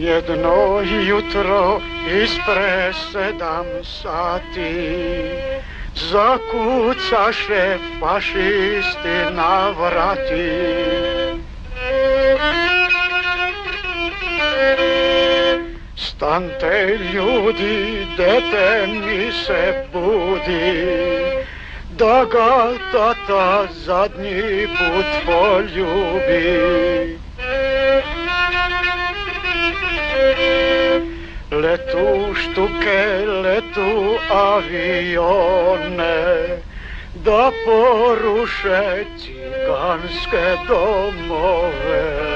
Jedno jutro ispre 7 sati zakucaše fašisti na vrati. Stante ljudi, dete mi se budi, da ga tata zadnji put poljubi. Letu štuke, letu avione, da poruše ciganske domove.